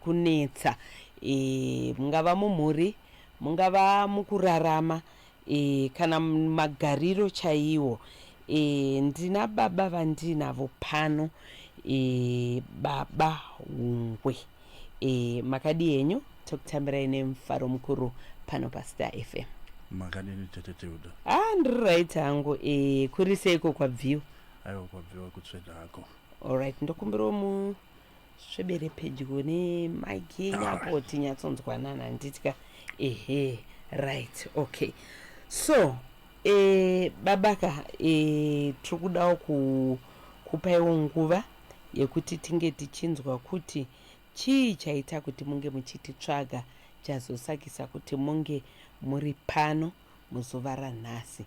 kunetsa mungava mumhuri, mungava mukurarama kana magariro chaiwo. Ndina baba vandinavo pano, baba Hungwe. Makadi yenyu tokutambirai nemufaro mukuru pano paStar FM. Makadini tete Tilder. Ndiright hangu. Kuri seiko kwabviwa? Aiwa kwabviwa kutsveta hako. Alright, ndokumbirawo musvebere pedyo nemike yenyu apo tinyatsonzwanana nditika. Right, okay. So, babaka, tikudawo kupaiwo nguva yekuti tinge tichinzwa kuti chii chaita kuti munge muchititsvaga chazosakisa kuti munge muri pano muzuva ranhasi.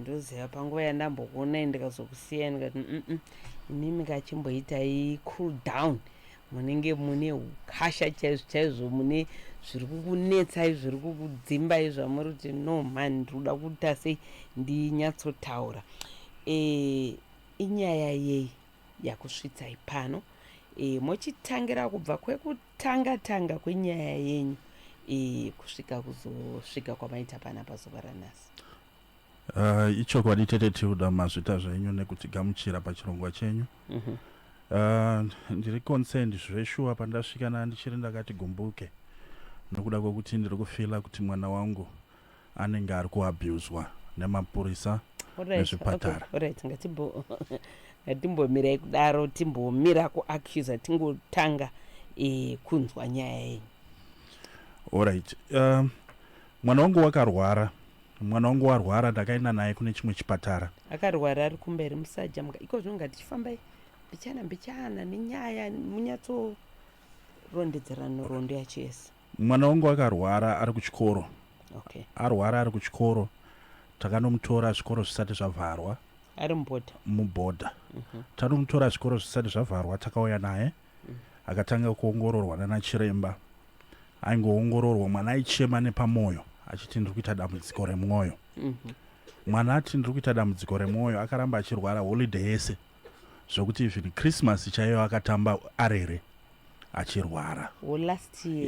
Ndoziva panguva yandambokuonai ndikazokusiya ndikati inimi ngachimboitai cool down, munenge mune ukasha chaizvo mune zviri kukunetsai, zviri kukudzimbai zvamuri kuti no man ndikuda kuita sei ndinyatsotaura. Inyaya yei yakusvitsai pano? Mochitangira kubva kwekutanga kwenyaya yenyu kusvika kuzosvika kwamaita pana pazuva ranhasi. Ichokwadi tete Tilder, mazvita zvenyu nekutigamuchira pachirongwa chenyu. Ndiri concerned zveshuwa pandasvika ndichiri ndakati gumbuke nokuda kwekuti ndiri kufila kuti mwana wangu anenge ari kuabuswa nemapurisa nezvipatara. Alright, ngatimbomirai kudaro, timbomira kuaccusa, tingotanga kunzwa nyaya yenyu. Alright, mwana wangu wakarwara. Mwana wangu warwara, ndakaenda naye kune chimwe chipatara. Akarwara ari kumberi musaja iko zvino ngatichifambai mbichana nenyaya munyatsorondedzera nhoroondo yacho yese. Mwana wangu akarwara ari kuchikoro. Okay. Arwara ari kuchikoro. Takanomutora zvikoro zvisati zvavharwa. Ari mubhodha. Tanomutora zvikoro zvisati zvavharwa, takauya naye. Akatanga kuongororwa nana chiremba. Aingoongororwa, mwana aichema nepamwoyo achiti ndiri kuita dambudziko remwoyo. Mwana ati ndiri kuita dambudziko remwoyo, akaramba achirwara holiday yese. Zvokuti even Christmas chaiyo akatamba arere achirwara.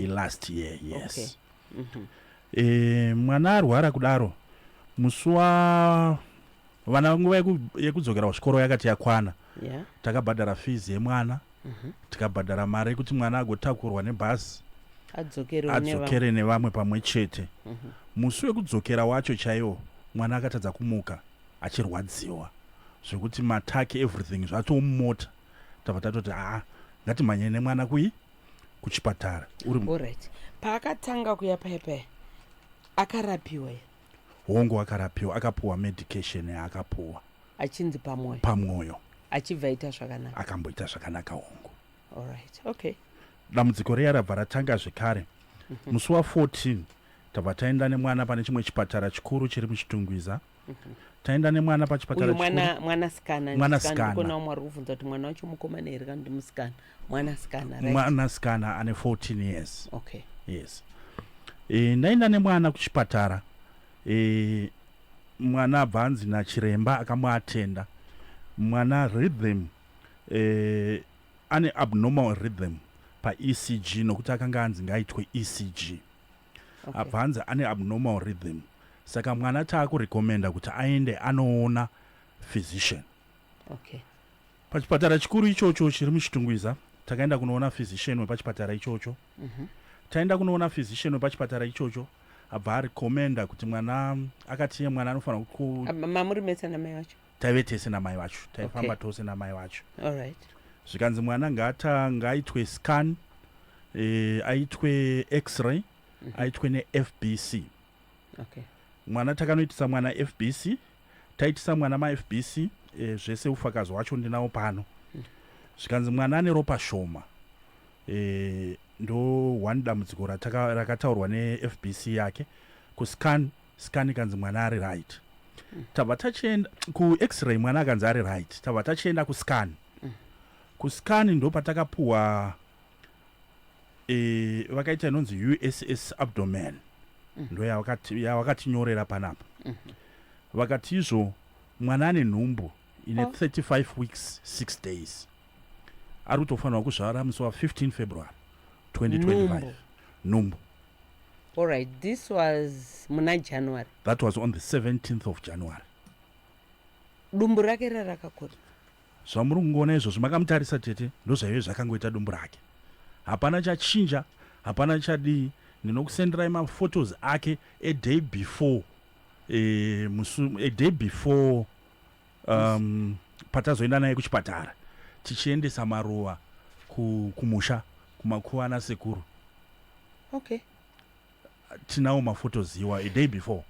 Last year, yes. Okay. Mwana arwara kudaro, musuwa vana nguva yekudzokera kuchikoro yakati yakwana. Yeah. Takabhadhara fees yemwana. Tikabhadhara mari kuti mwana agotakurwa nebhasi adzokere nevamwe pamwe chete. Musi wekudzokera wacho chaiwo mwana akatadza kumuka achirwadziwa zvekuti matake everything zvatomumota. Tabva tatoti ngatimhanye nemwana kuchipatara. Alright. Paakatanga kuya paipai akarapiwa here? Hongu akarapiwa, akapuwa medication yaakapuwa achinzi pamwoyo. Achibva aita zvakanaka. Akamboita zvakanaka hongu. Alright, okay. Dambudziko riya rabva ratanga zvekare. Musi wa14 tabva taenda nemwana pane chimwe chipatara chikuru chiri muchitungwiza. Taenda nemwana pachipatara chikuru. Mwanasikana. Kuna umwe kuvunza kuti mwana wacho mukomana here kana musikana? Mwanasikana, right? Mwanasikana ane 14 years. Okay. Yes. Ndaenda nemwana kuchipatara. Mwana abvanzi nachiremba akamuatenda. Mwana rhythm ane abnormal rhythm pa-ECG nokuti akanga anzi ngaitwe ECG. Okay. Abvanzi ane abnormal rhythm. Saka mwana taakurekomenda kuti aende anoona physician. Okay. Pachipatara chikuru ichocho chiri muchitungwiza takaenda kunoona physician wepachipatara ichocho. Taenda kunoona physician wepachipatara ichocho abva arekomenda kuti mwana akati mwana anofanira mamuri mese namai vacho? Taive tese namai vacho, taifamba tose namai vacho. Alright. Zvikanzi mwana ngaitwe scan, aitwe x-ray, aitwe neFBC. Okay. Mwana takanoitisa mwana FBC, taitisa mwana maFBC, zvese ufakazi wacho ndinawo pano. Zvikanzi mwana ane ropa shoma. Ndo one dambudziko rakataurwa neFBC yake. Scan ikanzi mwana ari right. Tabva tachienda ku-x-ray mwana akanzi ari right. Tabva tachienda kuscan. Kuscan ndo patakapuwa vakaita inonzi USS abdomen. Ndo yavakatinyorera panapa. Vakati izvo mwana ane nhumbu ine 35 weeks 6 days. Ari kutofanirwa kuzvara musi wa 15 February 2025. Numbu. All right, this was muna January. That was on the 17th of January. Dumbu rake rarakakura. Zvamuri kungoona izvozvo makamutarisa tete ndozvaive zvakangoita dumbu rake. Hapana chachinja, hapana chadii. Ndinokusenderai maphotos ake a day before patazoenda naye kuchipatara tichiendesa maruva kumusha kumakuwana sekuru. Okay. Tinawo maphotos iwa a day before.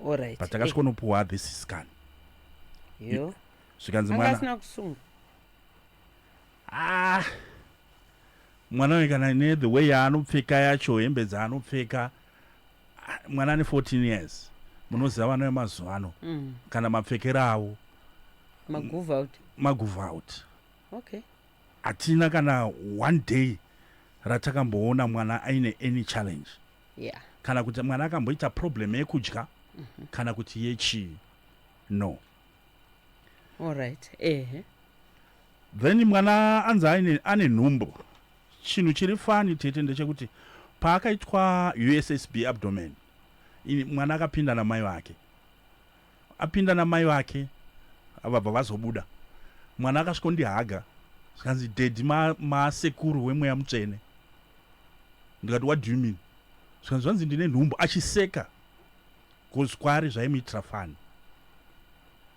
All right. But takasvikonopuwa this scan. Yo. Zvikanzi mwana. Angasina kusunga. Mwana wekana ne the way yaanopfeka yacho, hembe dzaanopfeka, mwana ane 14 years. Munoziva vana vemazuva ano kana mapfekero avo. Magove out. Okay. Hatina kana one day ratakamboona mwana aine any challenge. Yeah. Kana kuti mwana akamboita problem yekudya kana kuti yechii. No. All right. Then mwana anza ane nhumbu. Chinhu chiri fani tete ndechekuti paakaitwa USSB abdomen mwana akapinda namai vake. Apinda namai vake vabva vazobuda. Mwana akasvikondihaga. Zvikanzi dedi masekuru wemweya mutsvene. Ndikati what do you mean? Zvikanzi zvanzi ndine nhumbu achiseka. Kwari zvaimuitira fani.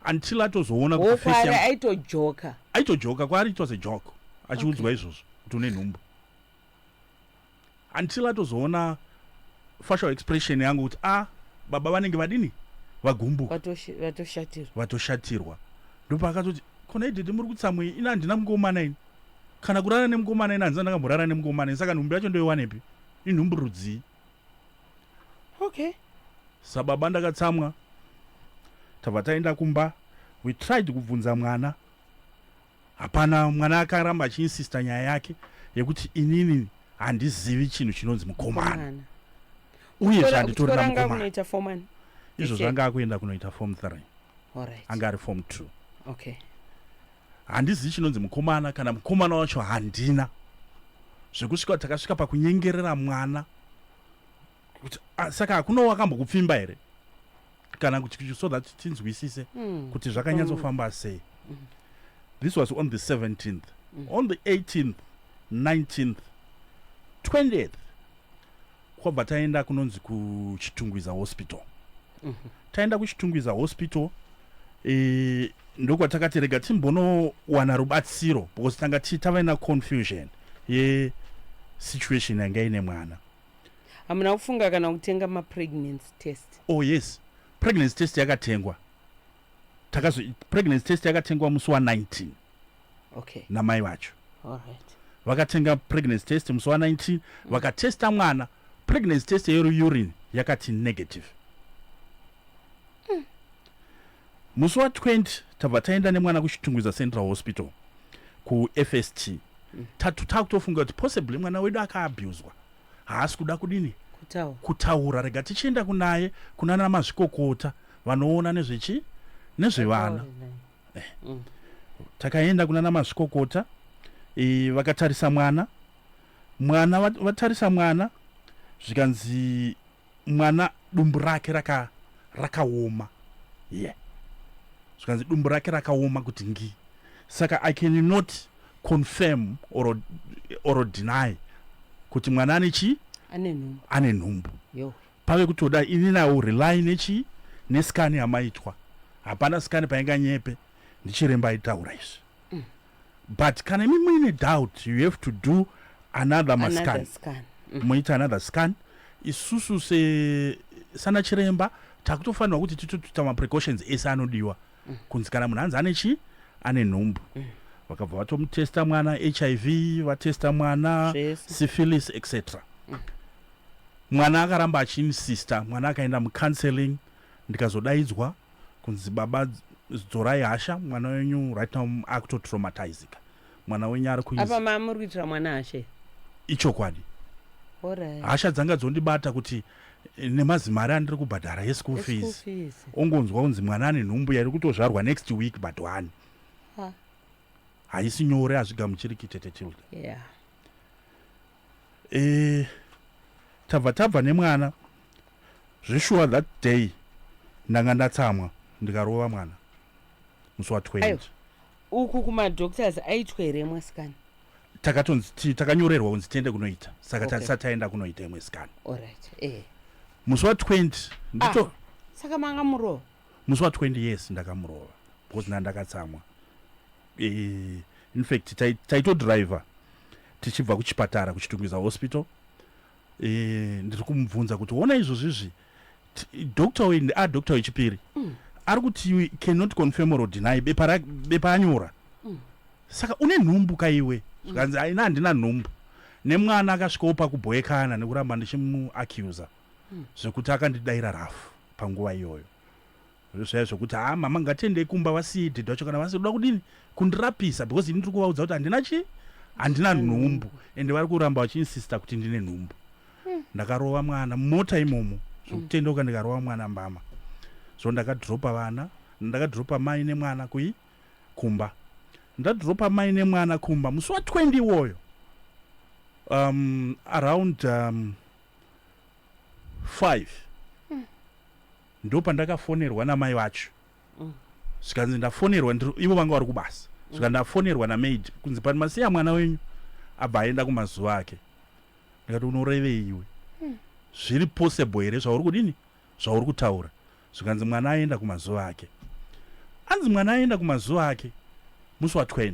Until atozoona kuti face aitojoka. Aitojoka kwari it was a joke. Achiudzwa izvozvo kuti une nhumbu. Until atozoona facial expression yangu kuti baba vanenge vadini vagumbuka vatoshatirwa. Ndopaakatoti kona idhedhe muri kutsamwei ina handina mukomana ini kana kurara nemukomana ina handina ndakamborara nemukomana ini saka nhumbu yacho ndoiwanepi inhumbu rudzii. Okay. Sababa ndakatsamwa tabva taenda kumba. We tried kubvunza mwana. Hapana, mwana akaramba achiinsista nyaya yake yekuti inini handizivi chinhu chinonzi mukomana. Uye zvanditori namukomana. Izvo zvanga akuenda kunoita form 3. Alright. Anga ari form 2. Okay. Handizivi chinonzi mukomana kana mukomana wacho handina. Zvekusvika takasvika pakunyengerera mwana. Kuti saka hakuna wakambokupfimba here? Kana kuti so that tinzwisise kuti zvakanyatsofamba sei. This was on the 17th. On the 18th, 19th, 20th, kwabva taenda kunonzi kuchitungwiza hospital. Taenda kuchitungwiza hospital, ndokwatakati rega timbonowana rubatsiro because tanga tava ina confusion ye situation yanga ine mwana. Hamuna kufunga kana kutenga ma-pregnancy test? Oh yes, pregnancy test yakatengwa. Pregnancy test yakatengwa musi wa19. Okay. Namai vacho. Alright. Vakatenga pregnancy test musi wa19, vakatesta mwana. Pregnancy test urine yakati negative. Musi wa20 tabva taenda nemwana kuchitungwiza Central Hospital ku FST. Takutofunga kuti possibly mwana wedu akaabuswa. Haasi kuda kudini? Kutaura. Rega tichienda kunaye kunana mazvikokota vanoona nezvevana. Takaenda kunana mazvikokota vakatarisa mwana vatarisa mwana zvikanzi mwana dumbu rake rakaoma. Zvikanzi dumbu rake rakaoma kuti ngi. Saka I cannot confirm or deny kuti mwana ane nhumbu. Pave kutoda ini nawo rely nescan yamaitwa. Hapana scan painga nyepe ndichiremba aitaura izvi. But kana imi muine doubt you have to do another scan. Muita another scan. Isusu sana chiremba takutofanirwa kuti titoita ma-precautions ese anodiwa. Kunzi kana munhu anzi ane nhumbu. Vakabva vatomutesta mwana HIV, vatesta mwana syphilis etc. Mwana akaramba achiinsista, mwana akaenda mucounseling, ndikazodaidzwa kunzi baba dzorai hasha, mwana wenyu right now akutotraumatizika. Mwana wenyu ari kuizi. Apa muri kuitira mwana hasha? Ichokwadi. Alright. Hasha dzanga dzondibata kuti nemazimari andiri kubhadhara ye-school fees. Ongonzwa kunzi mwana ane nhumbu yari kutozvarwa next week but 1. Haisi nyore azvigamuchiri kitete Tilder. Yeah. tabva nemwana zvishuwa that day ndanga ndatsamwa ndikarova mwana musi wa20 uku kumadoctors aitwa here mwasikana takanyorerwa kunzi tiende kunoita saka tasati taenda kunoita imwesikana alright musi wa20 saka manga murova musi wa20 yes ndakamurova because ndandakatsamwa in fact taitodriver tichibva kuchipatara kuchitungwiza hospital ndiri kumubvunza kuti ona izvozvizvi doctor wechipiri ari kuti you cannot confirm or deny bepa anyora saka une nhumbu kaiwe zvikanzi aina handina nhumbu nemwana akasvikawo pakubhoekana nekuramba ndichimuaccusa zvekuti akandidayira rafu panguva iyoyo zvaya zvokuti mama ngatiendei kumba vasiye dhedha wacho kana vasi kuda kudini kundirapisa because ini ndiri kuvaudza kuti handina nhumbu ende vari kuramba vachiinsista kuti ndine nhumbu ndakarova mwana mota imomo zvokutendeuka ndikarova mwana mbama so ndakadhiropa vana ndakadhiropa mai nemwana kumba ndadhiropa mai nemwana kumba musi wa20 iwoyo around 5 ndo pandakafonerwa namai vacho zvikanzi ndafonerwa ivo vanga vari kubasa zvika ndafonerwa namaid kunzi pani masiya mwana wenyu abva aenda kumazuva ake ndikati unorevei iwe zviri possible here zvauri kudini zvauri kutaura zvikanzi mwana aenda kumazuva ake anzi mwana aenda kumazuva ake musi wa20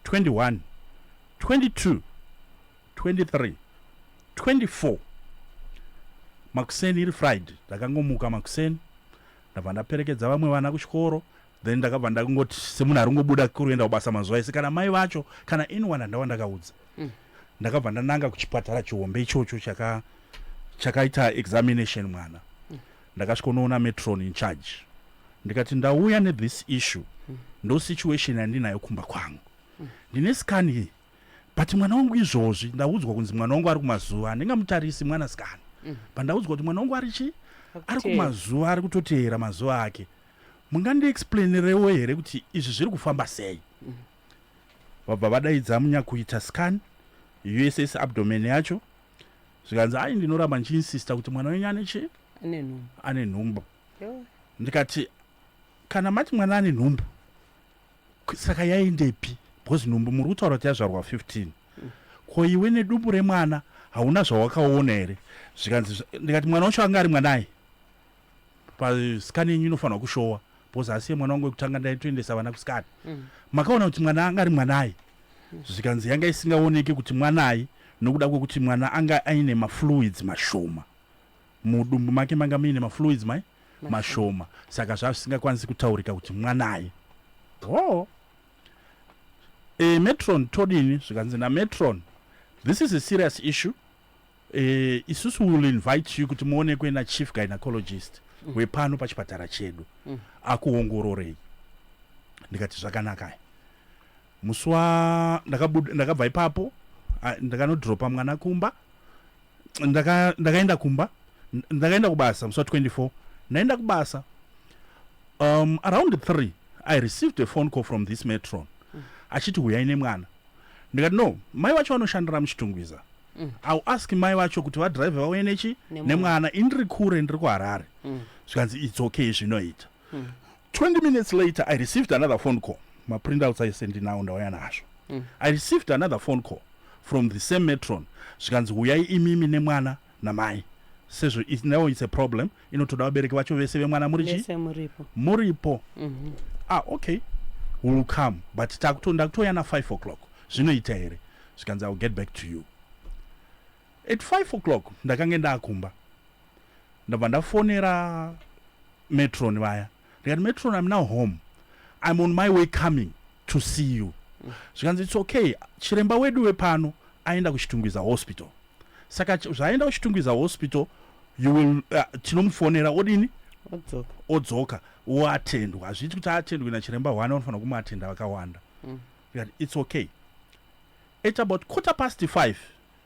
21 22 23 24 makuseni iri friday ndakangomuka makuseni ndabva ndaperekedza vamwe vana kuchikoro then ndakabva ndakungoti semunhu ari kungobuda kuenda kubasa mazuva ese kana mai vacho kana anyone handava ndakaudza ndakabva ndananga kuchipatara chihombe ichocho chakaita examination mwana ndakasvikonoona matron in charge ndikati ndauya nethis issue ndo situation yandinayo kumba kwangu ndine skani but mwana wangu izvozvi ndaudzwa kunzi mwana wangu ari kumazuva handingamutarisi mwanasikana pandaudzwa kuti mwana wangu ari kumazuva ari kutoteera mazuva ake mungandiexplainerewo here kuti izvi zviri kufamba sei vabva vadaidza munyakuita scan uss abdomen yacho zvikanzi ai ndinoramba ndichiinsista kuti mwana wenyu ane nhumbu ndikati kana mati mwana ane nhumbu saka yaendepi because nhumbu muri kutaura kuti yazvarwa 15 ko iwe nedumbu remwana hauna zvawakaona here zvikanzi ndikati mwana wacho anga ari mwanaye paskani yenyu inofanirwa kushowa because asiye mwana wangu wekutanga ndaitoendesa vana kuskani makaona kuti mwana anga ari mwanaye zvikanzi yanga isingaoneki kuti mwanaye nokuda kwekuti mwana anga aine mafluids mashoma mudumbu make manga muine mafluids mashoma saka zvazvisingakwanisi kutaurika kuti mwanaye matron todini zvikanzi namatron this is a serious issue isusu will invite you kuti muonekwe nachief gynecologist wepano pachipatara chedu akuongororei ndikati zvakanaka musi ndakabva ipapo ndakanodhiropa mwana kumba ndakaenda kubasa musi wa24 ndaenda kubasa around 3 I received a phone call from this matron achiti huyai nemwana ndikati no mai vacho vanoshandira muchitungwiza I'll ask mai vacho kuti vadrive vauye nemwana indiri kure ndiri kuharare zvikanzi it's okay zvinoita 20 minutes later I received another phone call maprintouts aisendinawo ndauya nazvo I received another phone call from the same matron zvikanzi huyai imimi nemwana namai sezvo now it's a problem inotoda vabereki vacho vese vemwana muripo okay will come but ndakutoya na 5 o'clock zvinoita here zvikanzi I will get back to you at 5 o'clock ndakange ndakumba ndabva ndafonera matron vaya ndikati matron I'm now home I'm on my way coming to see you zvikanzi it's okay chiremba wedu wepano aenda kuchitungwiza hospital saka zvaenda kuchitungwiza hospital you will tinomufonera odini odzoka oatendwa hazviti kuti atendwe nachiremba 1 anofanira kumuatenda vakawanda it's okay at about 5:15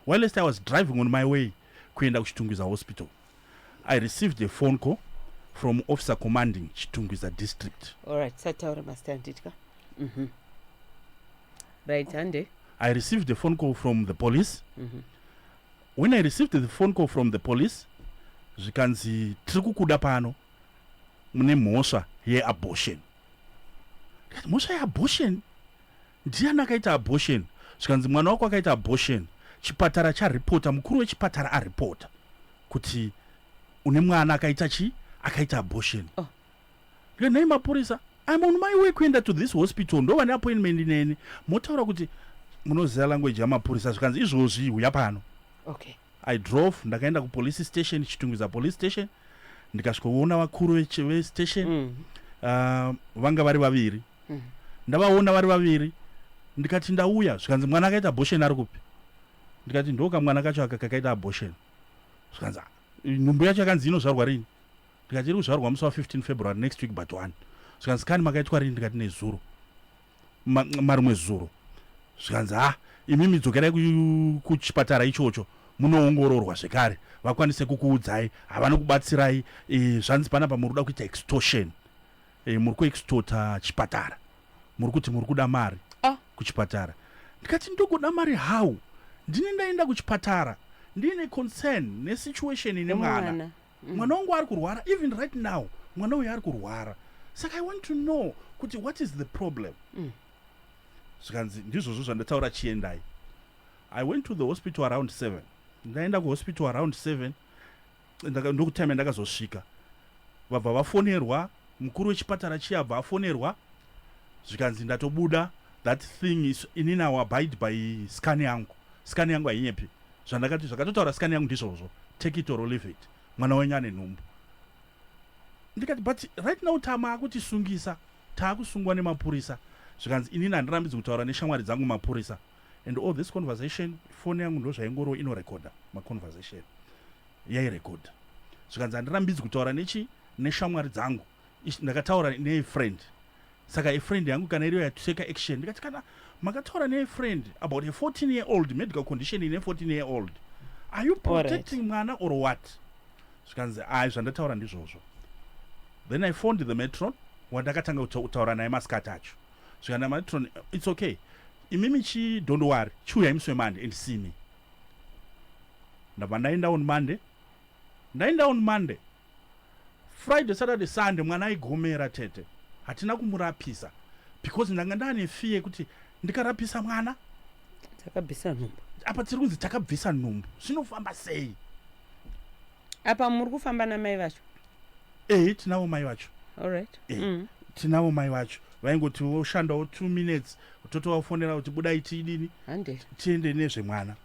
whilst I was driving on my way kuenda kuchitungwiza hospital I received a phone call from officer commanding Chitungwiza district. Alright, sataura mastanditka. Right, Ande. I received a phone call from the police when I received the phone call from the police, zvikanzi tiri kukuda pano mune mhosva yeabortion. Mhosva yeabortion? Ndiani akaita abortion? Zvikanzi mwana wako akaita abortion. Chipatara charipota, mukuru wechipatara aripota kuti une mwana akaita chi? Akaita abortion. Nei mapurisa, I'm on my way kuenda to this hospital. Ndo vane appointment neni. Motaura kuti munoziva language yamapurisa. Zvikanzi izvozvi uya pano. Okay. I drove, ndakaenda kupolice station, Chitungwiza police station. Ndikasvikoona vakuru vestation. Vanga vari vaviri. Ndavaona vari vaviri. Ndikati ndauya. Zvikanzi mwana akaita abortion ari kupi? Ndikati ndoka mwana kacho akaita abortion. Zvikanzi nhumbu yacho yakanzi inozvarwa rini? Ndikati iri kuzvarwa musi wa 15 February next week but one. Zvikanzi kani makaitwa rini? Ndikati nezuro. Marimwe zuro. Zvikanzi imimi dzokerai kuchipatara ichocho munoongororwa zvekare vakwanise kukuudzai havana kubatsirai zvanzi panapa muri kuda kuita extortion muri kuextorta chipatara muri kuti muri kuda mari kuchipatara. Ndikati ndokuda mari how? Ndine ndaenda kuchipatara ndine concern nesituation ine mwana wangu ari kurwara, even right now mwana uyu ari kurwara, saka I want to know kuti what is the problem. Zvikanzi ndizvozvo zvandataura chiendai. I went to the hospital around 7. Ndaenda kuhospital around 7. Ndokutime ndakazosvika. Vabva vafonerwa, mukuru wechipatara chiyabva afonerwa. Zvikanzi ndatobuda. That thing is inini I abide by scan yangu. Scan yangu hainyepi. Zvandakati zvakatotaura scan yangu ndizvozvo. Take it or leave it. Mwana wenyu ane nhumbu. Ndikati but right now taakusungisa. Taakusungwa nemapurisa. Zvikanzi inini handirambidzi kutaura neshamwari dzangu mapurisa. And all this conversation, phone yangu ndo zvaingoro inorekoda maconversation. Yairekoda. Zvikanzi handirambidzi kutaura neshamwari dzangu. Ndakataura nefriend. Saka a-friend yangu kana iriyo yateka action. Ndikati kana makataura ne-friend about a 14-year-old medical condition in a 14-year-old. Are you protecting mwana or what? Zvikanzi zvandataura ndizvozvo. Then I phoned the matron wandakatanga kutaura naye masikati acho. Zvikana matron, it's okay. Imimi don't worry. Chiuya imuswe Monday and see me. Ndabva ndaenda on Monday. Friday, Saturday, Sunday mwana aigomera tete. Hatina kumurapisa. Because ndanga ndane fear kuti ndikarapisa mwana takabvisa nhumbu. Apa tiri kunzi takabvisa nhumbu. Zvinofamba sei? Apa muri kufamba namai vacho? Tinavo mai vacho. All right. Tinavo mai vacho. Vaingoti oshandawo 2 minutes totovafonera kuti budai tidini tiende nezvemwana.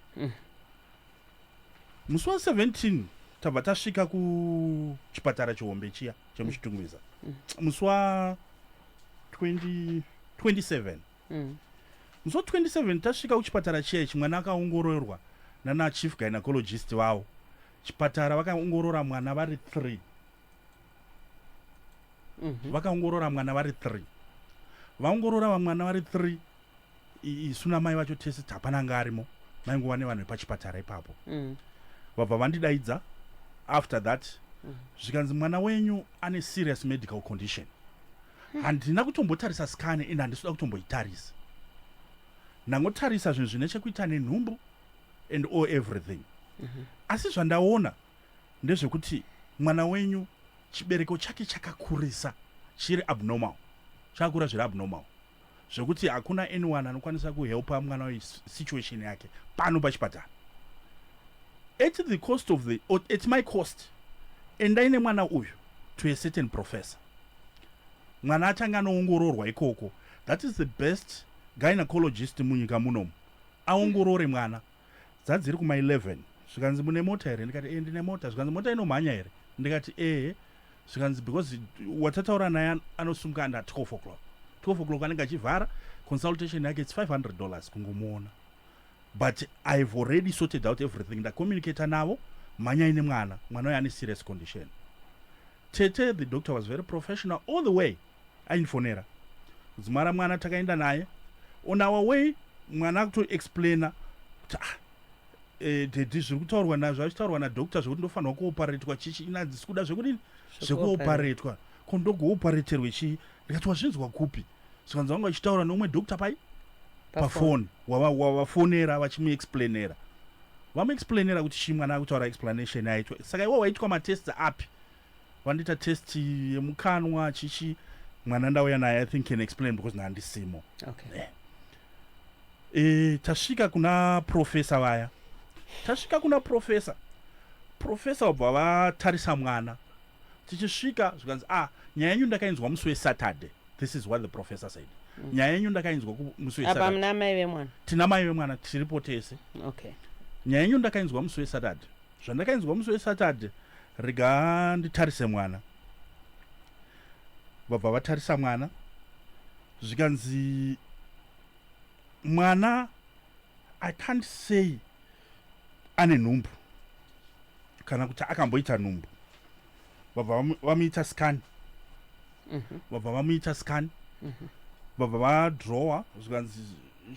Musi wa 17 tabva tasvika kuchipatara chihombe chiya chemuchitungwiza. Musi wa 27 musi wa 27 tasvika kuchipatara chiya ichi mwana akaongororwa nana chief gynecologist wavo. Chipatara vakaongorora mwana vari 3. Vakaongorora mwana vari 3. Vaongorora vamwana vari 3. Isuna mai vacho tese hapana anga arimo. Maingova nevanhu vepachipatara ipapo. Vabva vandidaidza. After that zvikanzi mwana wenyu ane serious medical condition. Handina kutombotarisa scan ende handisuda kutomboitarisa. Ndangotarisa zvinhu zvine chekuita nenhumbu and all everything. Asi zvandaona ndezvekuti mwana wenyu chibereko chake chakakurisa chiri abnormal. Chakura zviri abnormal. Zvekuti hakuna anyone anokwanisa kuhelpa mwana wesituation yake pano pachipatara. At the cost of at my cost, endaine mwana uyu to a certain professor. Mwana atanga anoongororwa ikoko. That is the best gynecologist munyika munomu. Aongorore mwana. Dzadziri kuma 11. Zvikanzi mune mota here? Ndikati ndine mota. Zvikanzi mota inomhanya here? Ndikati Zvikanzi because watataura naye anosunga under 12 o'clock. 12 o'clock anenge achivhara. Consultation yake it's $500 kungomuona. But I've already sorted out everything. Ndacommunicate navo mhanya ine mwana uyu ane serious condition. Tete, the doctor was very professional all the way. Ainfonera kudzimara mwana takaenda naye on our way. Mwana akutoexplaina kuti dedi zviri kutaurwa nazvo achitaurwa nadoctor zvekuti ndofanirwa kuoparetwa chichi inadzi sikuda zvekudini zvekuoparetwa kondogooparaterwe chii. Ndikati wazvinzwa kupi? Zvikanzi vanga vachitaura neumwe doctor pafoni wavafonera vachimuexplainera. vamuexplainera kuti chii mwana akutaura explanation yaitwa. Saka iwo waitwa matests api? Vandiita test yemukanwa chichi. Mwana ndauya naye I think can explain because handisimo. Okay. Tasvika kuna professor vaya. Tasvika kuna professor wabva vatarisa mwana. Tichisvika zvikanzi nyaya yenyu ndakainzwa musi weSaturday. This is what the professor said. Nyaya yenyu ndakainzwa musi weSaturday. Apa mna mai vemwana? Tina mai vemwana tiripo tese. Okay. Nyaya yenyu ndakainzwa musi weSaturday. Zvandakainzwa musi weSaturday riga nditarise mwana. Vabva vatarisa mwana. Zvikanzi mwana I can't say ane nhumbu kana kuti akamboita nhumbu. Vabva vamuita scan. Vabva vamuita scan. Vabva vadrowa zvikanzi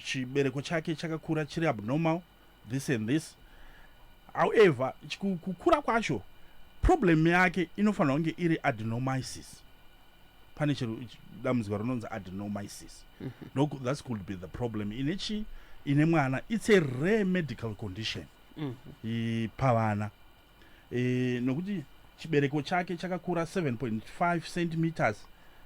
chibereko chake chakakura chiri abnormal, this and this. However, kukura kwacho problem yake inofanira kunge iri adenomyosis. Pane dambudziko rinonzi adenomyosis. No, that could be the problem. Ine mwana, it's a rare medical condition. Pavana. Nokuti chibereko chake chakakura 7.5 centimeters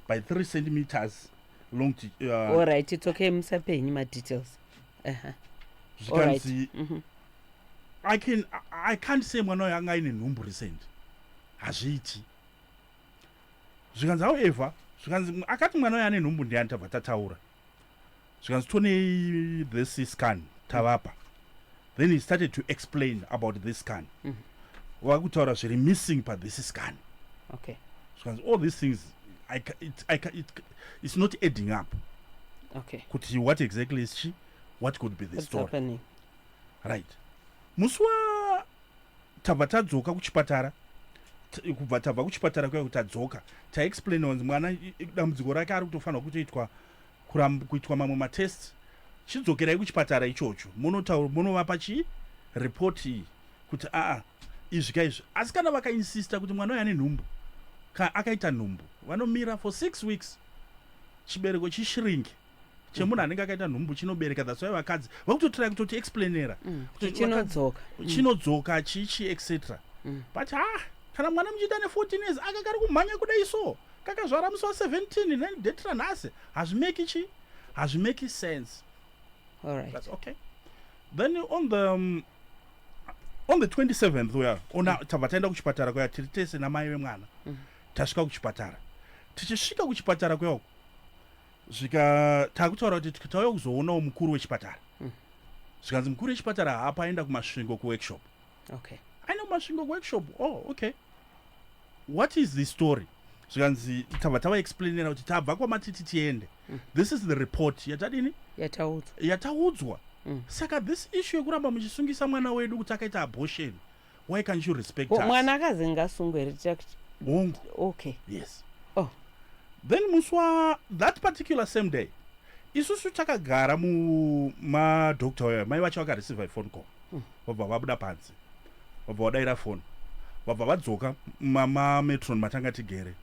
by 3 centimeters long. All right, it's okay. Musapenyi ma details. All right. I can't say mwana yanga ine nhumbu recent. Hazviiti. Zvikanzi however, zvikanzi akati mwana yana nhumbu ndiani tabva tataura. Zvikanzi tone this scan tavapa. Then he started to explain about this scan. Vakutaura zviri missing pa this scan. Okay. Zvikanzi all these things it's not adding up. Okay. Kuti what exactly is she? What could be the What's story? Happening? Right. Muswa tabva tadzoka kuchipatara. Kubva tabva kuchipatara kuya kuti tadzoka. Taexplain wanzi mwana dambudziko rake ari kutofanira kutoitwa kuitwa mamwe matest. Chidzokerai kuchipatara ichocho. Munovapa chi report iyi kuti izvi kaizvi. Asi kana vakainsista kuti mwana ane nhumbu, akaita nhumbu, vanomira for 6 weeks. Chibereko chishiringi. Chemunhu anenge akaita nhumbu chinobereka. That's why vakadzi vakutotira kutoti explainera. Chinodzoka chichi etc. But kana mwana muchida ne 14 years akagara kumhanya kudai so. Kakazvara musi wa17 nedetira nhasi. Hazvimeki sense. All right. That's okay. Then on the 27th we are tabva taenda kuchipatara kuya tiri tese namai vemwana. Tasvika kuchipatara. Tichisvika kuchipatara kuyako. Takutaura kuti tikatauya kuzoonawo mukuru wechipatara. Zvikanzi mukuru wechipatara hapa aenda kumasvingo kuworkshop. Okay. Aenda kumasvingo kuworkshop. Oh, okay. What is the story? Zvikanzi tabva tavaexplainera kuti tabva kwamatiti tiende. This is the report yatadini? Yataudzwa. Saka this issue yekuramba muchisungisa mwana wedu kuti akaita abortion. Why can't you respect us? Mwana akazi ngasungwe Wangu. Okay. Yes. Oh. Then muswa that particular same day. Isusu takagara madoctor waya mai vacho vakareceive phone call. Vabva vabuda panze. Vabva vadaira phone. Vabva vadzoka metron matanga tigere.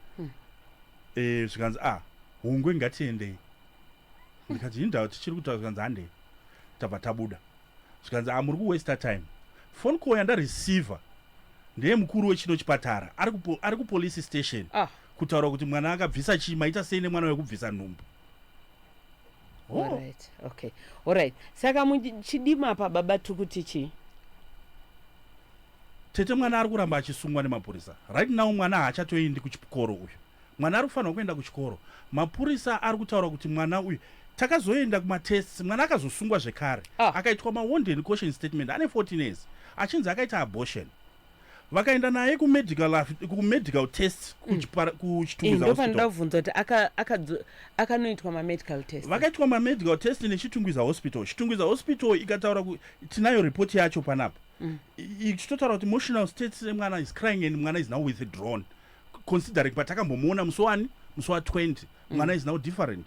Zvikanzi Hungwe ngatiendei. Ndikati indau tichiri kutaura zvikanzi handei. Tabva tabuda. Zvikanzi muri kuwaste time. Phone call yandareceiver ndeye mukuru wechino chipatara ari kupolice station. Kutaura kuti mwana akabvisa chii, maita sei nemwana wekubvisa nhumbu. All right. Okay. All right. Saka muchidima pa baba tukuti chi? Tete mwana ari kuramba achisungwa nemapurisa. Right now mwana haachatoendi kuchikoro uyu. Mwana ari kufanira kuenda kuchikoro. Mapurisa ari kutaura kuti mwana uyu takazoenda kumatests, mwana akazosungwa zvekare. Akaitwa mawanted caution statement ane 14 years. Achinzi akaita abortion. Vakaenda naye kumedical test kuchitungwiza hospital. Ndofanira kubvunza kuti akanoitwa mamedical test. Vakaitwa mamedical test nechitungwiza hospital. Chitungwiza hospital ikataura kuti tinayo report yacho panapa. Ichitotaura kuti emotional state semwana is crying and mwana is now withdrawn. Considering patakambomuona musi wa 20 mwana is now different.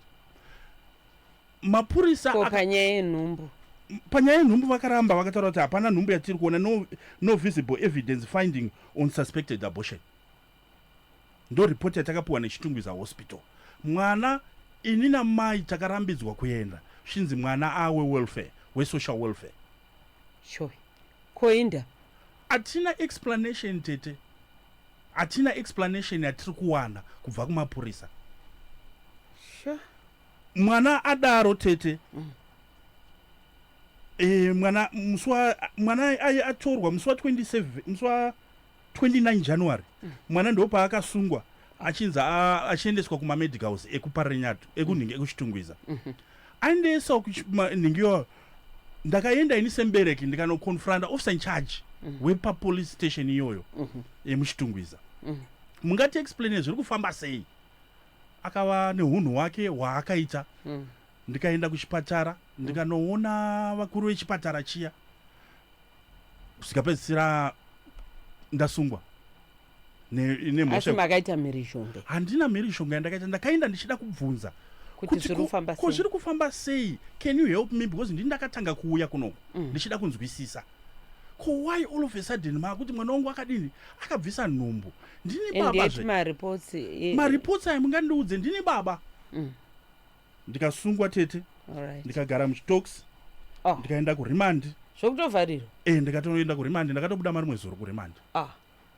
Mapurisa panyaya yenhumbu. Panyaya yenhumbu vakaramba vakataura kuti hapana nhumbu yatiri kuona, no visible evidence finding on suspected abortion. Ndo report yatakapuwa nechitungwiza hospital. Mwana ini namai takarambidzwa kuenda. Shinzi mwana awe welfare, we social welfare. Sure. koinda hatina explanation tete, hatina explanation yatiri kuwana kubva kumapurisa. sure. Mwana adaro tete. Mwana atorwa musi wa 27 musi wa 29 January. Mwana ndopa akasungwa achinzi achiendeswa kumamedicals ekuparenyatu ekunhingi ekuchitungwiza. Aendesa nhingiyo ndakaenda ini sembereki ndikanokonfranda officer in charge wepapolice station iyoyo yemuchitungwiza. Mungati explain zviri kufamba sei. Akava neunhu hwake hwaakaita. Ndikaenda kuchipatara ndikanoona vakuru vechipatara chiya, kusvikapedzisira ndasungwa asi makaita mhirishonga. Handina mhirishonga yandakaita, ndakaenda ndichida kubvunza kuti zviri kufamba sei, can you help me, because ndini ndakatanga kuuya kunoku ndichida kunzwisisa. Why all of a sudden makuti mwana wangu akadini akabvisa nhumbu, ndini baba maripots aya mungandiudze, ndini baba. Ndikasungwa tete. Ndikagara muchitoks. Ndikaenda kurimandi. Zvokutovharirwa? Ndikatoenda kurimandi, ndakatobuda mari mwezoro kurimandi.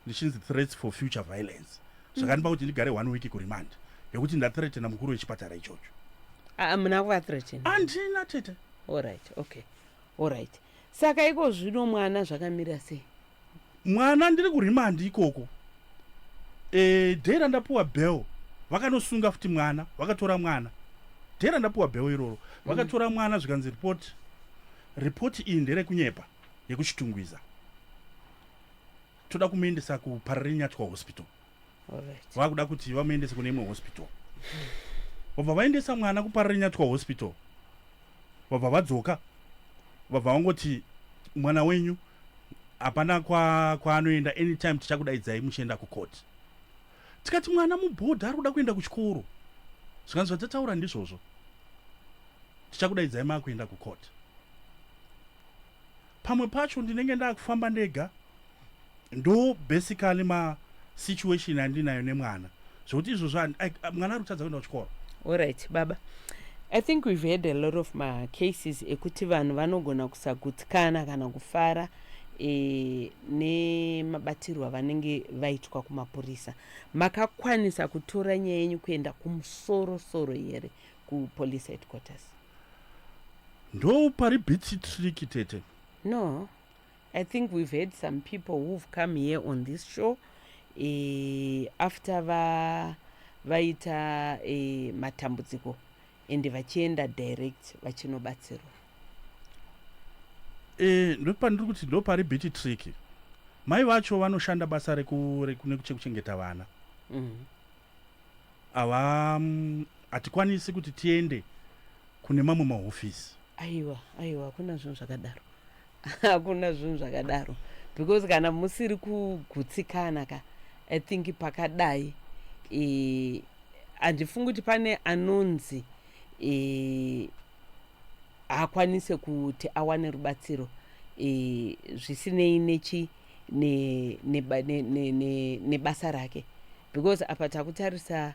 Ndichinzi threats for future violence. Zvakandipa kuti ndigare 1 week kurimandi yekuti ndathreatena mukuru wechipatara ichocho. Muna kuvathreatena? Handina tete. Alright. Saka iko zvino mwana zvakamira sei? Mwana ndiri kurimandi ikoko. Dhera ndapuwa bail. Vakanosunga futi mwana, vakatora mwana. Dhera ndapuwa bail iroro. Vakatora mwana zvikanzi report iyi nderekunyepa yekuchitungwiza. Toda kumuendesa kuPararinyatwa hospital. Vakuda kuti vamuendese kune imwe hospital. Vabva vaendesa mwana kuPararinyatwa hospital. Vabva vadzoka. Vabva vangoti mwana wenyu hapana kwaanoenda, anytime tichakudaidzai muchienda kucourt. Tikati mwana mubhodha ari kuda kuenda kuchikoro. Zvikanzi zvadzataura ndizvozvo. Tichakudaidzai makuenda kucourt. Pamwe pacho ndinenge ndakufamba ndega. Ndo basically ma situation andinayo nemwana. Zvokuti izvozvo mwana ari kutadza kuenda kuchikoro. Alright, baba. I think we've had a lot of cases ekuti vanhu vanogona kusagutsikana kana kufara nemabatirwa vanenge vaitwa kumapurisa. Makakwanisa kutora nyaya yenyu kuenda kumusoro here kupolice headquarters? Ndo pari bit tricky tete. No, I think we've had some people who've come here on this show after vaita matambudziko ende vachienda direct vachinobatsirwa. Ndopandiri kuti ndo pari bit tricky. Mai vacho vanoshanda basa rekuchengeta vana. Hatikwanisi kuti tiende kune mamwe mahofisi. Aiwa, kuna zvinhu zvakadaro. Hakuna zvinhu zvakadaro. Because kana musiri kugutsikana ka, I think pakadai handifungi kuti pane anonzi akwanise kuti awane rubatsiro zvisinei nebasa rake. Because apa takutarisa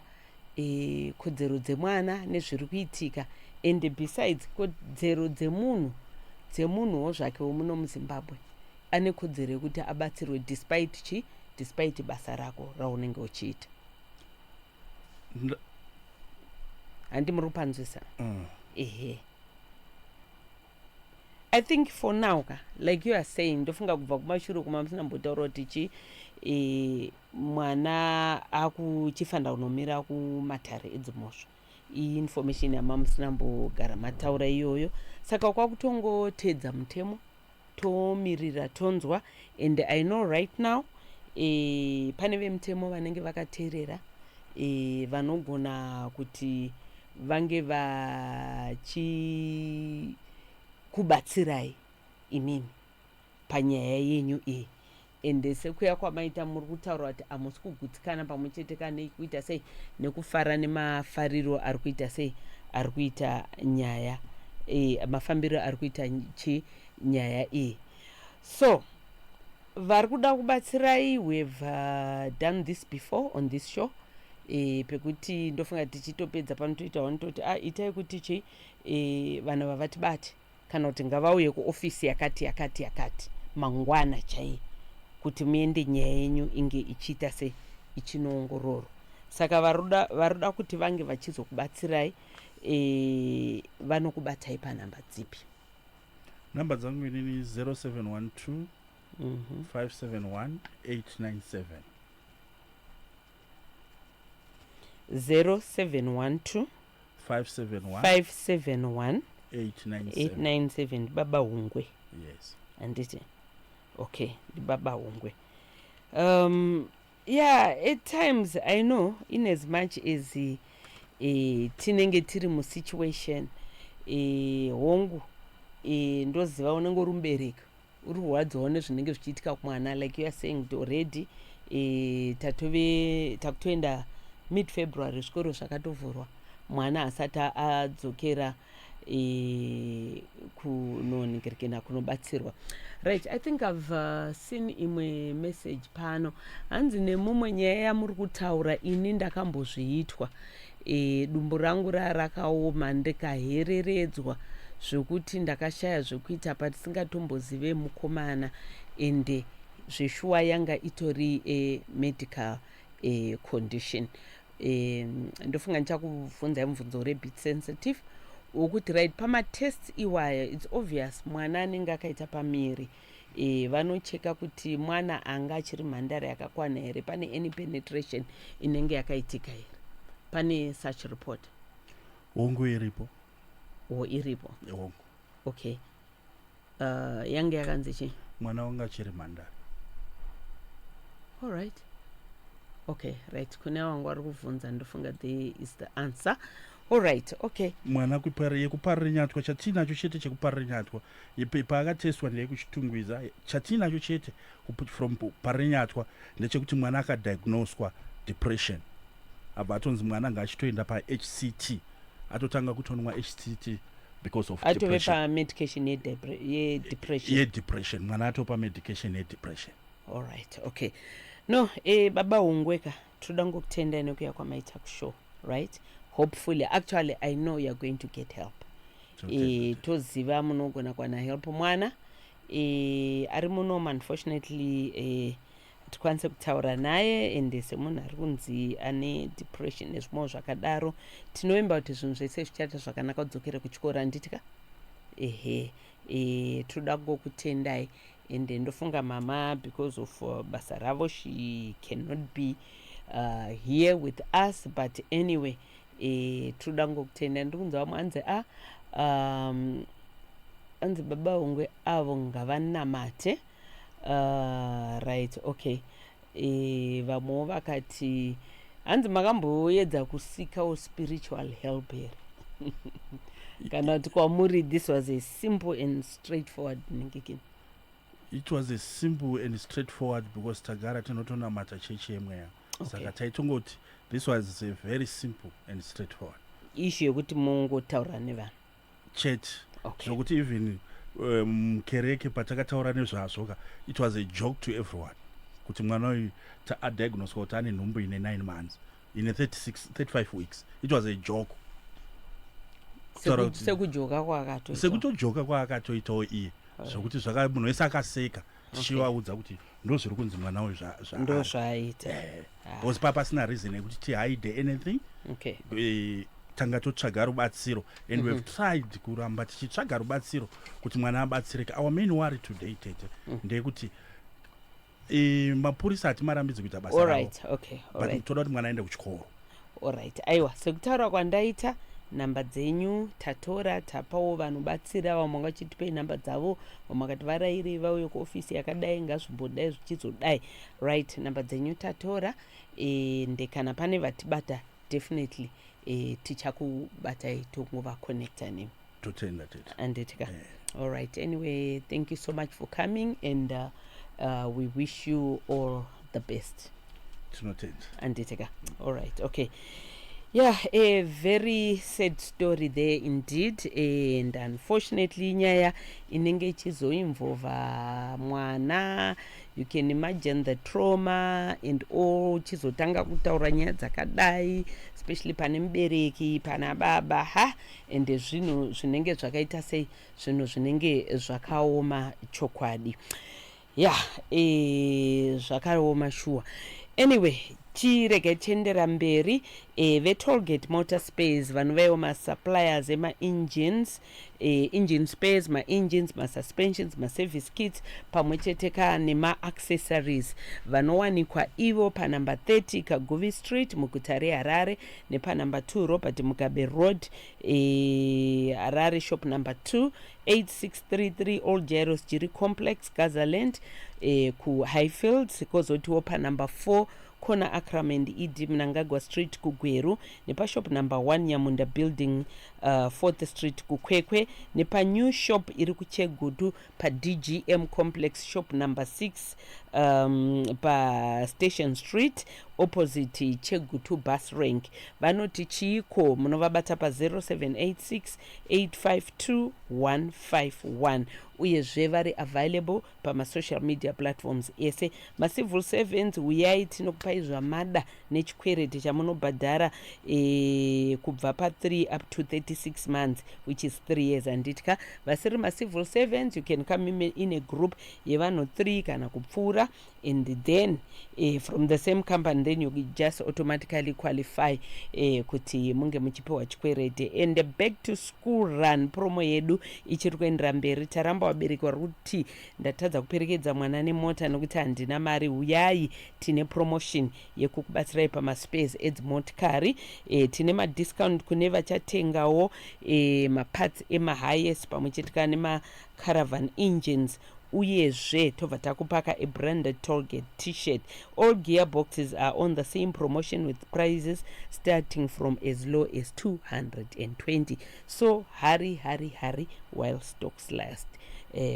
kodzero dzemwana nezviri kuitika, and besides kodzero dzemunhuwo zvakewo muno muZimbabwe ane kodzero yekuti abatsirwe despite basa rako raunenge uchiita. Handi muri kupanzwisa? I think for now like you are saying, ndofunga kubva kumashure kumamusinambotaura kuti mwana akuchifanda unomira kumatare edzimosva. Iyi information yamamusinambogara mataura iyoyo. Saka kwakutongotedza mutemo, tomirira tonzwa, and I know right now pane vemutemo vanenge vakateerera vanogona kuti vange vachikubatsirai imimi panyaya yenyu iyi. Ende sekuya kwamaita muri kutaura kuti hamusi kugutsikana pamwe chete kana kuita sei nekufara nemafariro ari kuita sei ari kuita nyaya mafambiro ari kuita nyaya iyi. So vari kuda kubatsirai, we've done this before on this show. Pekuti ndofunga tichitopedza panotoita vanototi itai kuti vanhu vavatibate kana kuti ngavauye kuofisi yakati mangwana chai kuti muende nyaya yenyu inge ichiita se ichinoongororwa. Saka varoda kuti vange vachizokubatsirai vanokubatai panhamba dzipi? Namba dzangu ni 0712 571 897. 0712 571 897. Baba Hungwe. Yes. Anditi. Okay, Baba Hungwe. Yeah, at times I know, in as much as tinenge tiri mu situation hongu ndoziva unenge uri mubereki uri kurwadzawo nezvinenge zvichiitika kumwana, like you are saying already takutoenda mid February zvikoro zvakatovhurwa, mwana asati adzokera kunoningirikena kunobatsirwa. Right, I think I've seen imwe message pano. Hanzi nemumwe nyaya yamuri kutaura ini ndakambozviitwa. Dumbu rangu rakaoma ndikahereredzwa zvokuti ndakashaya zvekuita patisingatombozive mukomana ende zveshuwa yanga itori medical condition. Ndofunga ndichakubvunzai mubvunzo uri bit sensitive wokuti right pamatest iwaya it's obvious mwana anenge akaita pamiri vanocheka kuti mwana anga achiri mhandara yakakwana here, pane any penetration inenge yakaitika here, pane such report? Hongu iripo. Iripo. Hongu. Okay. Yange yakanzi chi? Mwana wanga achiri mhandara. All right. Okay, right. Kune wangu vari kubvunza ndofunga there is the answer. All right, okay. Mwana yekuparira nyatwa chatinacho chete chekuparira nyatwa ipepa akateswa ndeyekuchitungwiza chatinacho chete from parira nyatwa ndechekuti mwana akadiagnoswa depression. Abva atonzi mwana ngaachitoenda paHCT atotanga kutonwa HCT because of depression. Atove medication depression. Depression. Mwana atopa medication depression. All right, okay. No, Baba Hungweka toda ngokutenda nekuya kwamaita kushow, right? Hopefully, actually I know you're going to get help. Toziva munogona kwana help mwana ari muno unfortunately tikwanise kutaura naye ende semunhu ari kunzi ane depression nezvimwe zvakadaro tinovimba kuti zvinhu zvese zvichaita zvakanaka kudzokera kuchikoro handitika. Toda kungokutendai ende ndofunga mama because of basa ravo she cannot be here with us, but anyway toda ngokutenda ndikunzi vamwe anzi anzi Baba Hungwe avo ngavanamate. Right, okay. Vamwewo vakati hanzi makamboedza kusikawo spiritual help here kana kuti kwamuri this was a simple and straightforward ningikini? It was a simple and straightforward because tagara tinotonamata chechi yemweya. Saka taitongoti this was a very simple and straightforward issue yekuti mungotaura nevanhu chete. Zvokuti even kereke patakataura nezvazvoka it was a joke to everyone kuti mwana uyu adiagnoswa kuti ane nhumbu ine 9 months ine 35 weeks. It was a joke. Sekutojoka kwaakatoitawo iye zvokuti munhu wese akaseka tichivaudza kuti ndo zviri kunzi mwana uyu ndo zvaaita because papasina reason yekuti tihide anything. Tanga totsvaga rubatsiro and we have tried kuramba tichitsvaga rubatsiro kuti mwana abatsirike. Our main worry today tete ndeyekuti mapurisa hatimarambidzi kuita basa ravo, but toda kuti mwana aende kuchikoro. Alright, aiwa sekutaura kwandaita namba dzenyu tatora tapawo vanobatsira, vamwe vanga vachitipei namba dzavo, vamwe vakati varairi vauye kuofisi yakadai ngazvimbodai zvichizodai. Right, namba dzenyu tatora ndekana pane vatibata definitely tichakubatai tongova connecta nemi. Totenda tete. Anditika. All right, anyway, thank you so much for coming and we wish you all the best. Tinotenda. Anditika. All right, okay. Yeah, a very sad story there indeed, and unfortunately nyaya inenge ichizoinvolva mwana, you can imagine the trauma and all, chizotanga kutaura nyaya dzakadai, especially pane mubereki, pana baba, and zvinhu zvinenge zvakaita sei, zvinhu zvinenge zvakaoma chokwadi. zvakaoma shuwa. Anyway, tirege tiendera mberi. Ve-Tollgate Motor Spares vanovaiwo ma-suppliers ema-engines, engine spares, ma-engines, ma-suspensions, ma-service kits pamwe cheteka nema-accessories vanowanikwa ivo panumber 30 Kaguvi Street muguta reHarare nepanumber 2 Robert Mugabe Road Harare, shop number 2 8633 Old Jairus Jiri Complex Gazaland ku-Highfields. Kozotiwo panumber 4 Kona Akram Idi Mnangagwa Street kugweru, nepa shop number 1 Nyamunda Building 4th Street kukwekwe, nepa new shop iri kuChegutu pa DGM Complex shop number 6 pa Station Street opposite Chegutu bus rank. Vanoti chiiko munovabata pa 0786 852 151 uyezve vari available pama-social media platforms ese. Ma-civil servants uyai tinokupai zvamada nechikwereti chamunobhadhara kubva pa3 up to 36 months which is 3 years. Anditya vasiri ma-civil servants you can come in a group yevanhu 3 kana kupfuura, and then from the same company then you just automatically qualify kuti munge muchipiwa chikwereti. And back to school run promo yedu ichiri kuendera mberi. Taramba vabereki vari kuti ndatadza kuperekedza mwana nemota nokuti handina mari, uyai tine promotion yekukubatsirai pamaspares edzimotikari. Tine madiscount kune vachatengawo maparts ema-highest pamwe chetika nema-caravan engines. Uyezve tobva takupaka a branded Tollgate t-shirt. All gearboxes are on the same promotion with prices starting from as low as 220. So hurry while stocks last.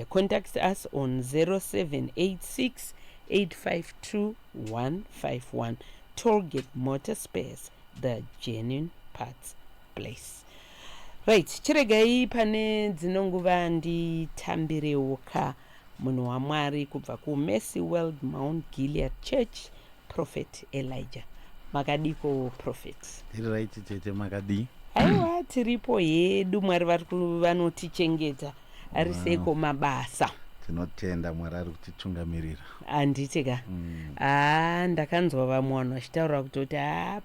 Contact us on 0786 852 151. Tollgate Motor Spares, the genuine parts place. Right, chiregai pane dzinonguva nditambirewoka munhu waMwari kubva kuMercy World Mount Gilead Church, Prophet Elijah. Makadiko prophet. Tiri right tete makadi. Aiwa tiripo hedu, Mwari vanotichengeta ari seko mabasa. Tinotenda Mwari ari kutitungamirira. Anditika. Ndakanzwa vamwe vanhu vachitaura kutoti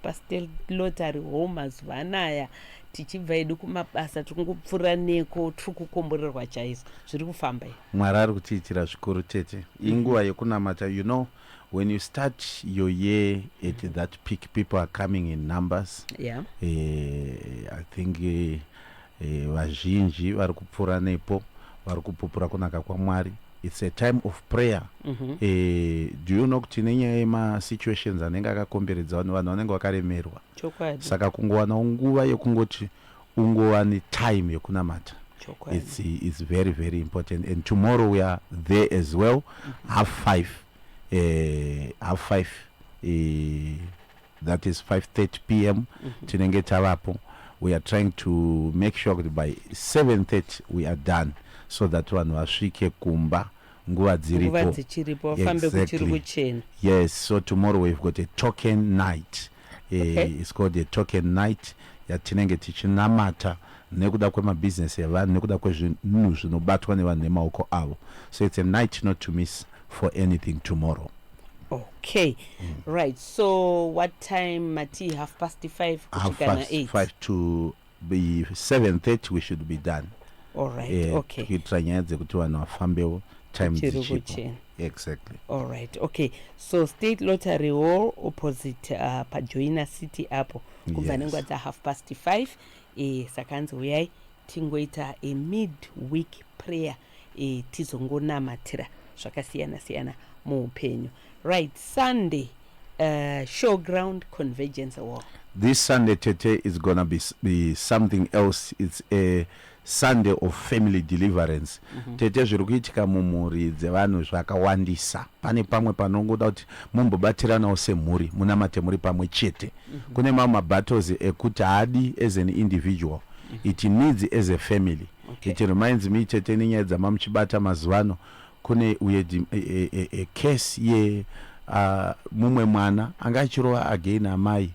pastel lottery home mazuva anaya tichibva hedu kumabasa tikungopfuura neko tiri kukomborerwa chaizvo. Zviri kufamba here. Mwari ari kutiitira zvikuru tete. Inguva yekunamata, you know, when you start your year at that peak, people are coming in numbers. Yeah. I think vazhinji vari kupfuura nepo, vari kupupura kunaka kwaMwari. It's a time of prayer. Do you know kuti nenyaya yema-situations anenge akakomberedza vanhu vanenge vakaremerwa, saka kungowana nguva yekungoti ungowane time yekunamata. It's very, very important. And tomorrow we are there as well, half five, that is 5:30 p.m. Tinenge tavapo. We are trying to make sure that by 7:30 we are done, so that vanhu vasvike kumba nguva dziripo. Exactly. Yes, so tomorrow we've got a token night. It's called a token night yatinenge tichinamata nekuda kwemabusiness evanhu, nekuda kwezvinhu zvinobatwa nevanhu nemaoko avo. So it's a night not to miss for anything tomorrow. Okay. Right, so what time, Mati? 5:30 5 to be 7:30 we should be done. All right. Okay. Kuitranyaze kuti vanhu vafambewo time dzichipo. Exactly. All right. Okay. So State Lottery Hall opposite paJoina City apo kubva nenguva dza 5:30. Sakanzi uyai tingoita a mid-week prayer tizongonamatira zvakasiyana muupenyu. Right, Sunday showground convergence walk. This Sunday tete is gonna be something else. It's a Sunday of family deliverance. Tete zviri kuitika mumhuri dzevanhu zvakawandisa. Pane pamwe panongoda kuti mumbobatiranawo semhuri, munamate muri pamwe chete. Kune mamwe battles ekuti haadi as an individual. It needs as a family. It reminds me tete nenyaya dzamamuchibata mazuvano. Kune a case ye mumwe mwana anga achirova again amai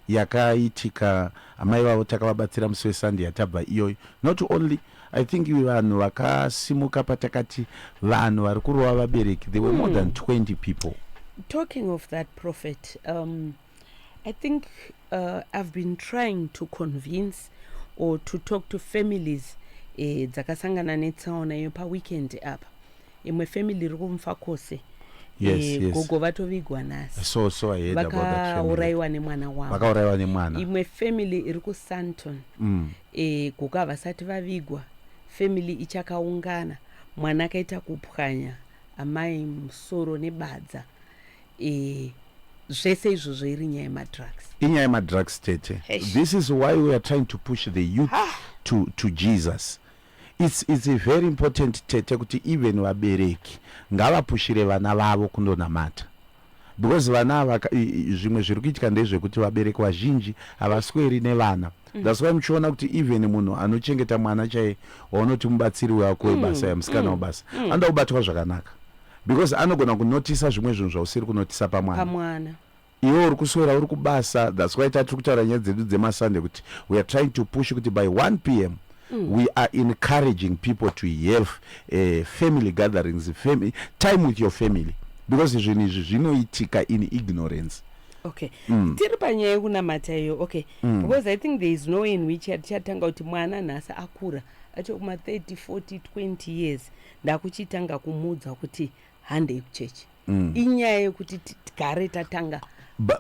yakaitika. Amai vavo takavabatsira musi weSunday yatabva iyoyo. Not only I think vanhu vakasimuka patakati vanhu vari kurova vabereki, there were more than 20 people. Talking of that, Prophet, I think I've been trying to convince or to talk to families dzakasangana netsaona iyo paweekend apa. Imwe family iri kumfa kose. Yes. Gogo vatovigwa nhasi. So I heard about that family. Vakaurayiwa nemwana wavo. Vakaurayiwa nemwana. Imwe family iri kuSanton. Gogo havasati vavigwa. Family ichakaungana. Mwana akaita kupwanya amai musoro nebadza. Zvese izvozvo iri nyaya yemadrugs. Inyaya yemadrugs tete. This is why we are trying to push the youth to Jesus. It's very important tete kuti even vabereki ngavapushire vana vavo kundonamata, because vana zvimwe zviri kuitika ndezvekuti vabereki vazhinji havasweri nevana. That's why muchiona kuti even munhu anochengeta mwana chaiye waunoti mubatsiri wako webasa yamusikana webasa anoda kubatwa zvakanaka, because anogona kunotisa zvimwe zvinhu zvausiri kunotisa pamwana. Iwe uri kuswera uri kubasa. That's why tiri kutaura nyaya dzedu dzemasande kuti we are trying to push kuti by 1 p.m. we are encouraging people to have family gatherings, time with your family, because zvinhu izvi zvinoitika in ignorance. Okay. Tiri panyaya yekunamata iyo. Okay. Because I think there is no way in which tichatanga kuti mwana nhasi akura acho kuma 30, 40, 20 years ndakuchitanga kumudza kuti handei kuchechi. Inyaya yekuti tigare tatanga.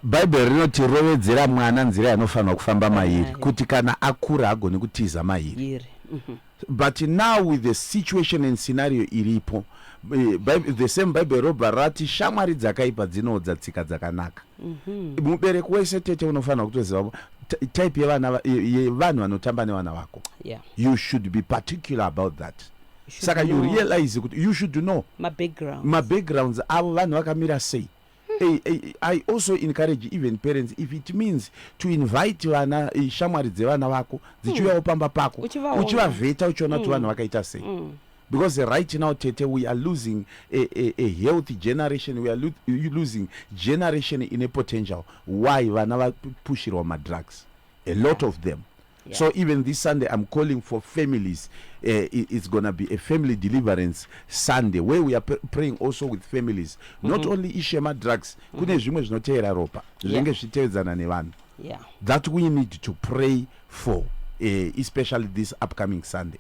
Bible rinotirovedzera mwana nzira yanofanirwa kufamba mairi kuti kana akura agone kutiza mairi. But now with the situation and scenario iripo, the same Bible robva rati shamwari dzakaipa dzinodza tsika dzakanaka. Mubereki wese tete unofanira kutoziva type yevanhu vanotamba nevana vako. You should be particular about that. Saka you realize kuti you should know backgrounds avo vanhu vakamira sei. I also encourage even parents, if it means to invite vana shamwari dzevana vako dzichiuyawo pamba pako uchivavheta uchiona kuti vanhu vakaita sei. Because right now tete we are losing a healthy generation, we are losing generation in a potential. Why vana vapushirwa madrugs, a lot of them. So even this Sunday I'm calling for families. It's going to be a family deliverance Sunday where we are praying also with families, not only ishema drugs, kune zvimwe zvinoteera ropa zvinenge zvitevedzana nevanhu that we need to pray for, especially this upcoming Sunday.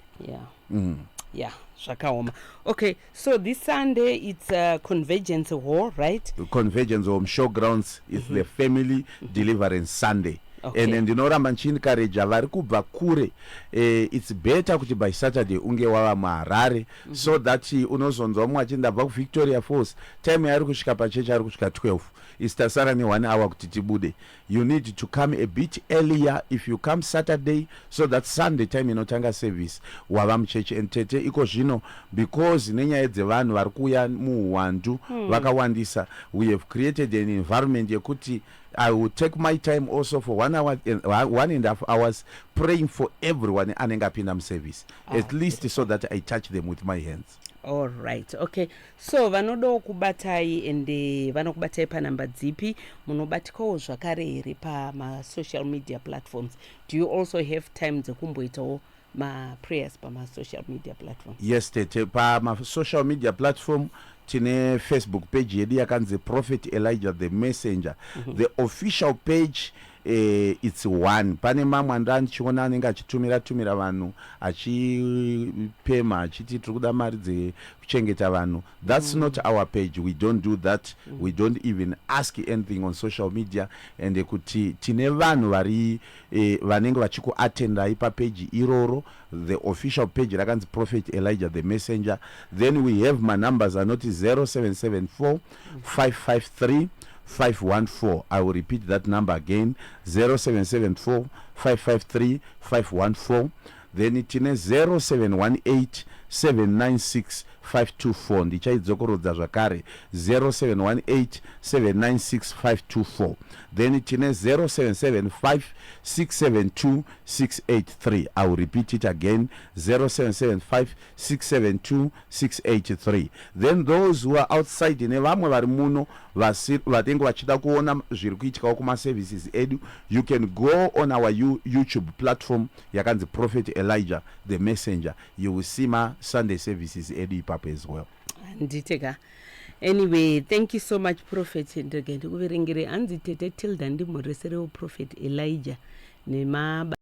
Zvakaoma. Okay, so this Sunday it's a Convergence Hall, right? Convergence Hall Showgrounds is the family deliverance Sunday. Okay. And ndinoramba nchiencourage vari kubva kure, it's better kuti by Saturday unge wava muHarare, so that unozonzwa mumwe achienda Victoria Falls time yaari kusvika pachechi ari kusvika 12 isitasara ne1 hour kuti tibude. You need to come a bit earlier if you come Saturday, so that Sunday time inotanga service wava muchechi. And tete iko zvino because nenyaya dzevanhu vari kuuya muuwandu vakawandisa, we have created an environment yekuti I will take my time also for 1 hour, 1.5 hours praying for everyone anenge apinda muservice, at least so that I touch them with my hands. All right. Okay. So vanoda kubatai ende vanokubatai panamba dzipi, munobatikawo zvakare here pama social media platforms. Do you also have time dzekumboitawo ma prayers pama social media platforms? Yes, tete pama social media platform tine Facebook page yedu yakanzi Prophet Elijah the Messenger. The official page it's one. Pane mamwe andichiona anenge achitumira vanhu achipema achiti tiri kuda mari dzekuchengeta vanhu. That's not our page. We don't do that. We don't even ask anything on social media. And kuti tine vanhu vari vanenge vachikuatendai papage iroro, the official page rakanzi Prophet Elijah the Messenger. Then we have my numbers are not 0774 553 514. I will repeat that number again, 0774 553 514. Then it is 0718 796 524 ndichaidzokorodza zvakare 0718 796 524 then tine 0775 672 683. I will repeat it again, 0775 672 683. Then those who are outside nevamwe vari muno vatengo vachida kuona zviri kuitikawo kumaservices edu, you can go on our YouTube platform yakanzi Prophet Elijah the Messenger. You will see my Sunday services edu ipapo as well. Nditeka. Anyway, thank you so much Prophet. Ndikuverengere anzi tete Tilda ndimuresere Prophet Elijah nema